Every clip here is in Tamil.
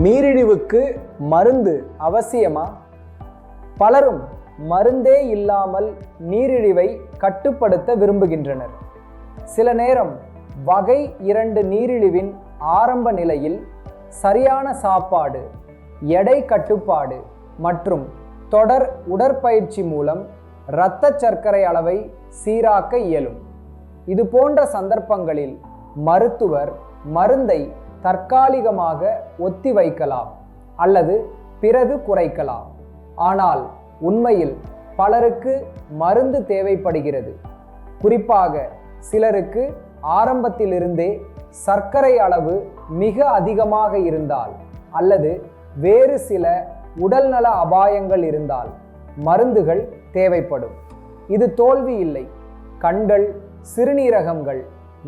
நீரிழிவுக்கு மருந்து அவசியமா? பலரும் மருந்தே இல்லாமல் நீரிழிவை கட்டுப்படுத்த விரும்புகின்றனர். சில நேரம் வகை 2 நீரிழிவின் ஆரம்ப நிலையில் சரியான சாப்பாடு, எடை கட்டுப்பாடு மற்றும் தொடர் உடற்பயிற்சி மூலம் இரத்த சர்க்கரை அளவை சீராக்க இயலும். இது போன்ற சந்தர்ப்பங்களில் மருத்துவர் மருந்தை தற்காலிகமாக ஒத்திவைக்கலாம் அல்லது பிறகு குறைக்கலாம். ஆனால் உண்மையில் பலருக்கு மருந்து தேவைப்படுகிறது. குறிப்பாக சிலருக்கு ஆரம்பத்திலிருந்தே சர்க்கரை அளவு மிக அதிகமாக இருந்தால் அல்லது வேறு சில உடல்நல அபாயங்கள் இருந்தால் மருந்துகள் தேவைப்படும். இது தோல்வி இல்லை. கண்கள், சிறுநீரகங்கள்,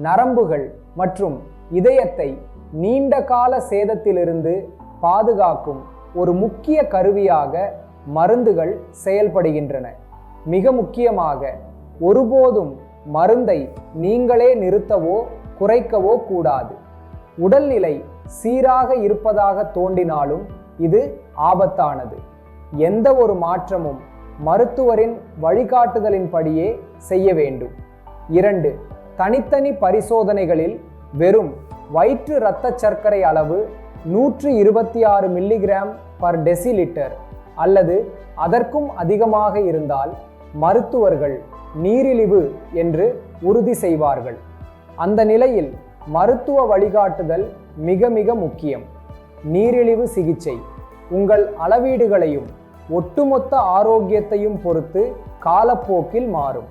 நரம்புகள் மற்றும் இதயத்தை நீண்ட கால சேதத்திலிருந்து பாதுகாக்கும் ஒரு முக்கிய கருவியாக மருந்துகள் செயல்படுகின்றன. மிக முக்கியமாக, ஒருபோதும் மருந்தை நீங்களே நிறுத்தவோ குறைக்கவோ கூடாது. உடல்நிலை சீராக இருப்பதாக தோன்றினாலும் இது ஆபத்தானது. எந்த ஒரு மாற்றமும் மருத்துவரின் வழிகாட்டுதலின்படியே செய்ய வேண்டும். 2. தனித்தனி பரிசோதனைகளில் வெறும் வயிற்று இரத்த சர்க்கரை அளவு 126 mg/dL அல்லது அதற்கும் அதிகமாக இருந்தால் மருத்துவர்கள் நீரிழிவு என்று உறுதி செய்வார்கள். அந்த நிலையில் மருத்துவ வழிகாட்டுதல் மிக மிக முக்கியம். நீரிழிவு சிகிச்சை உங்கள் அளவீடுகளையும் ஒட்டுமொத்த ஆரோக்கியத்தையும் பொறுத்து காலப்போக்கில் மாறும்.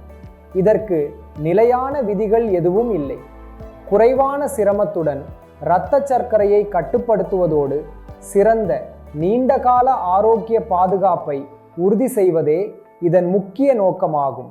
இதற்கு நிலையான விதிகள் எதுவும் இல்லை. குறைவான சிரமத்துடன் இரத்த சர்க்கரையை கட்டுப்படுத்துவதோடு சிறந்த நீண்டகால ஆரோக்கிய பாதுகாப்பை உறுதி செய்வதே இதன் முக்கிய நோக்கமாகும்.